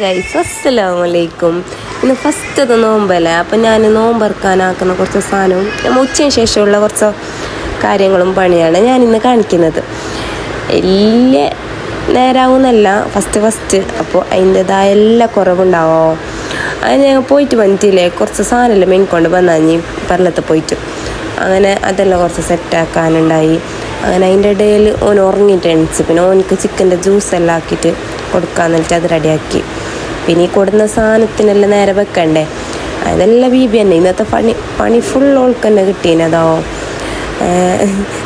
Guys അസ്സലാമലൈക്കും. ഇന്ന് ഫസ്റ്റത്തെ നോമ്പല്ലേ, അപ്പം ഞാൻ നോമ്പറക്കാനാക്കുന്ന കുറച്ച് സാധനവും ഉച്ചയ്ക്ക് ശേഷമുള്ള കുറച്ച് കാര്യങ്ങളും പണിയാണ് ഞാനിന്ന് കാണിക്കുന്നത്. വലിയ നേരാവുന്നല്ല ഫസ്റ്റ് അപ്പോൾ അതിൻ്റെതായ എല്ലാ കുറവുണ്ടാവോ. അത് ഞാൻ പോയിട്ട് വന്നിട്ടില്ലേ, കുറച്ച് സാധനമെല്ലാം മെങ്ങിക്കൊണ്ട് വന്നാഞ്ഞി പറലത്ത് പോയിട്ട് അങ്ങനെ അതെല്ലാം കുറച്ച് സെറ്റാക്കാനുണ്ടായി. അങ്ങനെ അതിൻ്റെ ഇടയിൽ ഓൻ ഉറങ്ങിയിട്ട് എണിച്ച്, പിന്നെ ഓനിക്ക് ചിക്കൻ്റെ ജ്യൂസെല്ലാം ആക്കിയിട്ട് കൊടുക്കാന്ന് വെച്ചിട്ട് അത് റെഡിയാക്കി. പിന്നെ ഈ കൊടുന്ന സാധനത്തിനെല്ലാം നേരെ വെക്കണ്ടേ, അതെല്ലാം ബീബി തന്നെ. ഇന്നത്തെ പണി ഫുൾ ഓൾക്ക് തന്നെ കിട്ടീനതോ,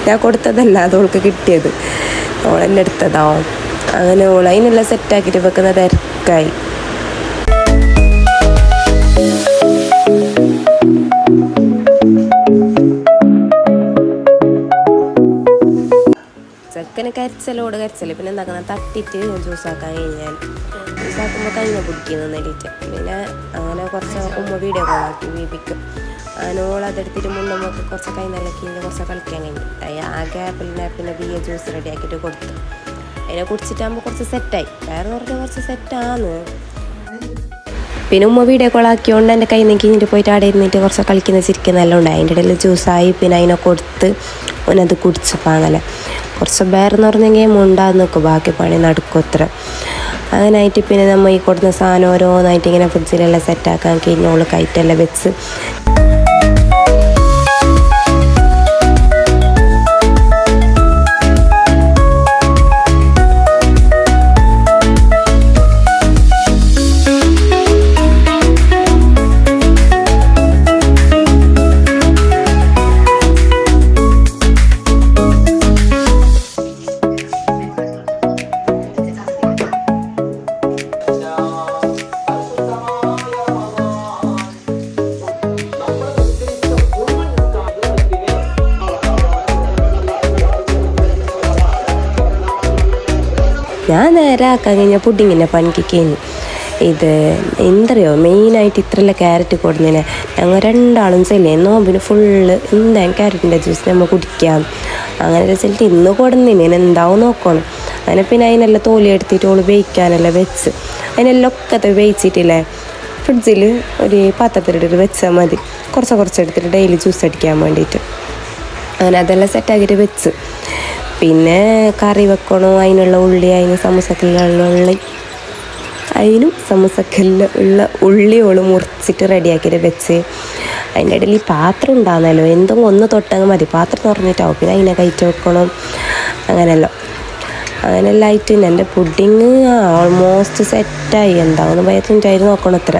ഞാൻ കൊടുത്തതല്ല അത് ഓൾക്ക് കിട്ടിയത്, ഓളെന്നെ എടുത്തതോ. അങ്ങനെ ഓൾ അതിനെല്ലാം സെറ്റാക്കിയിട്ട് വെക്കുന്ന തിരക്കായി. ചെക്കന് കരിച്ചല് പിന്നെ എന്താക്കുന്ന തട്ടിയിട്ട് ജ്യൂസാക്കാൻ കഴിഞ്ഞാൽ ജ്യൂസാക്കുമ്പോൾ കഴിഞ്ഞ പിടിക്കുന്നു നെല്ലിട്ട്. പിന്നെ അങ്ങനെ കുറച്ച് ഉമ്മ വീഡിയോ കോളാക്കി ബീബിക്കും. അങ്ങനെ ഓളതെടുത്തിട്ട് മുന്നമ്മക്ക് കുറച്ച് കൈനല്ലക്കി കുറച്ച് കളിക്കാൻ കഴിഞ്ഞു. ആ ഗ്യാപ്പിൽ പിന്നെ ബിയ ജ്യൂസ് റെഡിയാക്കിയിട്ട് കൊടുത്തു. അതിനെ കുടിച്ചിട്ടാകുമ്പോൾ കുറച്ച് സെറ്റായി. വേറെ പറഞ്ഞാൽ കുറച്ച് സെറ്റാണ്. പിന്നെ ഉമ്മ വീഡിയോ കോളാക്കിയോണ്ട് എൻ്റെ കൈ നീക്കിഞ്ഞിട്ട് പോയിട്ട് അവിടെ ഇരുന്നിട്ട് കുറച്ച് കളിക്കുന്ന ചിരിക്കുന്നതെല്ലാം ഉണ്ട്. അതിൻ്റെ ഇടയിൽ ജ്യൂസായി. പിന്നെ അതിനെ കൊടുത്ത് ഓനത് കുടിച്ചപ്പോൾ അങ്ങനെ കുറച്ച് വേറെന്ന് പറഞ്ഞെങ്കിൽ മുണ്ടാതെ നിൽക്കും, ബാക്കി പണി നടക്കും അത്ര. അങ്ങനായിട്ട് പിന്നെ നമ്മൾ ഈ കൊടുക്കുന്ന സാധനം ഓരോന്നായിട്ട് ഇങ്ങനെ ഫ്രിഡ്ജിലെല്ലാം സെറ്റാക്കാൻ കഴിഞ്ഞോള് കയറ്റെല്ലാം വെച്ച്. ഞാൻ നേരെ ആക്കാൻ കഴിഞ്ഞാൽ പുഡിങ്ങിൻ്റെ പണിക്ക് കഴിഞ്ഞു. ഇത് എന്തറിയോ, മെയിനായിട്ട് ഇത്രയെല്ലാം ക്യാരറ്റ് കൊടുന്നതിന് ഞങ്ങൾ രണ്ടാളും ചെല്ലേ നോമ്പിന് ഫുള്ള് എന്തായാലും ക്യാരറ്റിൻ്റെ ജ്യൂസ് നമ്മൾ കുടിക്കാം. അങ്ങനെ വെച്ചിട്ട് ഇന്ന് കൊടുന്നതിന് എന്താവും നോക്കണം. അങ്ങനെ പിന്നെ അതിനെല്ലാം തോലി എടുത്തിട്ട് ഓള് വേവിക്കാനെല്ലാം വെച്ച് അതിനെല്ലാം ഒക്കെ വേവിച്ചിട്ടില്ലേ ഫ്രിഡ്ജിൽ ഒരു പാത്രത്തിലിട്ടിട്ട് വെച്ചാൽ മതി. കുറച്ച് എടുത്തിട്ട് ഡെയിലി ജ്യൂസ് അടിക്കാൻ വേണ്ടിയിട്ട്. അങ്ങനെ അതെല്ലാം സെറ്റാക്കിയിട്ട് വെച്ച് പിന്നെ കറി വെക്കണോ, അതിനുള്ള ഉള്ളി, അതിന് സമൂസക്കല്ലുള്ള ഉള്ളി, അതിനും സമൂസക്കല്ലുള്ള ഉള്ളിയോള് മുറിച്ചിട്ട് റെഡിയാക്കിയിട്ട് വെച്ച്. അതിൻ്റെ ഇടയിൽ ഈ പാത്രം ഉണ്ടാകുന്നല്ലോ, എന്തെങ്കിലും ഒന്ന് തൊട്ടങ്ങ് മതി, പാത്രം തുറന്നിട്ടാവും. പിന്നെ അതിനെ കയറ്റി വെക്കണം. അങ്ങനെയല്ലോ അങ്ങനെയെല്ലാം ആയിട്ട് എൻ്റെ പുഡിങ് ഓൾമോസ്റ്റ് സെറ്റായി. എന്താവുന്ന 15 മിനിറ്റായിരുന്നു നോക്കണം അത്ര.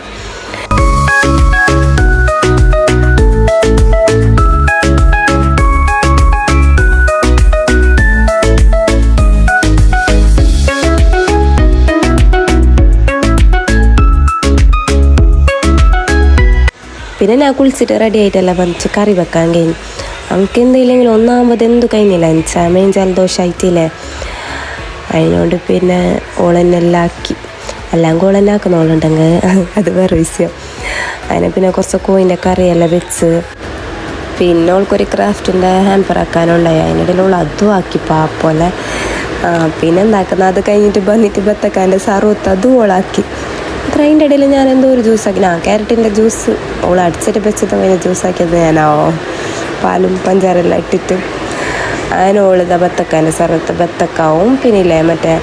പിന്നെ ഞാൻ കുളിച്ചിട്ട് റെഡി ആയിട്ടെല്ലാം വന്നിട്ട് കറി വെക്കാൻ കഴിഞ്ഞു. നമുക്ക് എന്തെങ്കിലും ഒന്നാകുമ്പോൾ എന്തു കഴിഞ്ഞില്ല, ചമയും ജലദോഷമായിട്ടില്ലേ. അതിനോണ്ട് പിന്നെ ഓളെന്നെല്ലാം ആക്കി. എല്ലാം ഓളെന്നെ ആക്കുന്ന ഓളുണ്ടെങ്കിൽ അത് വേറെ വിഷയം. അതിനെ പിന്നെ കുറച്ച് കോയിൻ്റെ കറിയെല്ലാം വെച്ച് പിന്നെ ഓൾക്കൊരു ക്രാഫ്റ്റിൻ്റെ ഹാമ്പർ ആക്കാനുണ്ടായി. അതിനിടയിൽ ഓൾ അതും ആക്കി പാപ്പോലെ. പിന്നെ എന്താക്കുന്ന അത് കഴിഞ്ഞിട്ട് വന്നിട്ട് ബത്തക്കാൻ്റെ സർവത്ത് അതും ഓളാക്കി. അത്ര അതിൻ്റെ ഇടയിൽ ഞാൻ എന്തോ ഒരു ജ്യൂസാക്കി. ക്യാരറ്റിൻ്റെ ജ്യൂസ് ഓൾ അടിച്ചിട്ട് വെച്ചത് കഴിഞ്ഞ ജ്യൂസാക്കിയത് ഞാനാവോ, പാലും പഞ്ചാരെല്ലാം ഇട്ടിട്ട്. അങ്ങനെ ഓളിത ബത്തക്കാൻ്റെ സർവത്ത് ബത്തക്കാവും പിന്നെ ഇല്ലേ മറ്റേ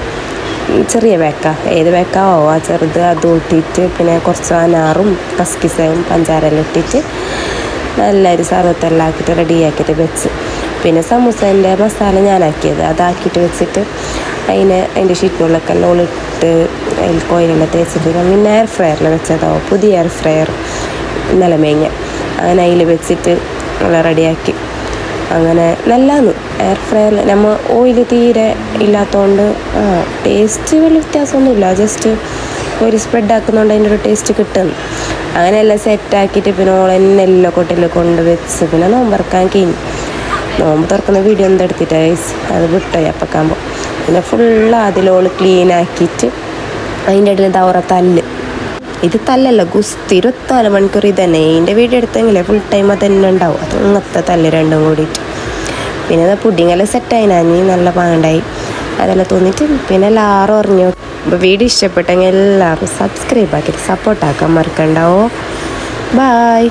ചെറിയ വേക്ക, ഏത് വേക്കാവോ ആ ചെറുത്, അതും ഇട്ടിട്ട് പിന്നെ കുറച്ച് അനാറും കസ്കിസയും പഞ്ചാരെല്ലാം ഇട്ടിട്ട് നല്ലൊരു സർവത്തെല്ലാം ആക്കിയിട്ട് റെഡിയാക്കിയിട്ട് വെച്ച്. പിന്നെ സമൂസേൻ്റെ മസാല ഞാനാക്കിയത് അതാക്കിയിട്ട് വെച്ചിട്ട് അതിൻ്റെ ഷീറ്റിനുള്ളൊക്കെ എല്ലാം ഇട്ട് അതിൽ കോയിലെല്ലാം തേച്ചിട്ട് പിന്നെ എയർ ഫ്രയറിൽ വെച്ചതോ, പുതിയ എയർ ഫ്രയർ ഇന്നലെ മേഞ്ഞ. അങ്ങനെ അതിൽ വെച്ചിട്ട് നല്ല റെഡിയാക്കി. അങ്ങനെ നല്ലതാണ് എയർ ഫ്രയറിൽ. നമ്മൾ ഓയിൽ തീരെ ഇല്ലാത്തതുകൊണ്ട് ടേസ്റ്റ് വലിയ വ്യത്യാസമൊന്നുമില്ല, ജസ്റ്റ് ഒരു സ്പ്രെഡ് ആക്കുന്നതുകൊണ്ട് അതിൻ്റെ ഒരു ടേസ്റ്റ് കിട്ടുന്നു. അങ്ങനെയെല്ലാം സെറ്റാക്കിയിട്ട് പിന്നെ ഓളെന്നെല്ലാം കൊട്ടിൽ കൊണ്ട് വെച്ച് പിന്നെ നോമ്പറക്കാൻ കഴിഞ്ഞു. നോമ്പ് തുറക്കുന്ന വീഡിയോ എന്തെടുത്തിട്ട് അത് വിട്ടോയി അപ്പക്കാകുമ്പോൾ. പിന്നെ ഫുള്ള് അതിലോള് ക്ലീനാക്കിയിട്ട് അതിൻ്റെ ഇടയിൽ ദൗറ തല്ല്. ഇത് തല്ലല്ല, ഗുസ്തി 24 മണിക്കൂർ ഇത് തന്നെ. ഇതിൻ്റെ വീഡിയോ എടുത്തെങ്കിലേ ഫുൾ ടൈം അത് തന്നെ ഉണ്ടാവും. അത് അങ്ങനത്തെ തല്ല് രണ്ടും കൂടിയിട്ട്. പിന്നെ പുഡിങ്ങെല്ലാം സെറ്റായി, നല്ല പാങ്ങണ്ടായി. അതെല്ലാം തോന്നിയിട്ട് പിന്നെ എല്ലാവരും അറിഞ്ഞു. അപ്പോൾ വീഡിയോ ഇഷ്ടപ്പെട്ടെങ്കിൽ എല്ലാവരും സബ്സ്ക്രൈബ് ആക്കിയിട്ട് സപ്പോർട്ടാക്കാൻ മറക്കണ്ടാവോ. ബായ്.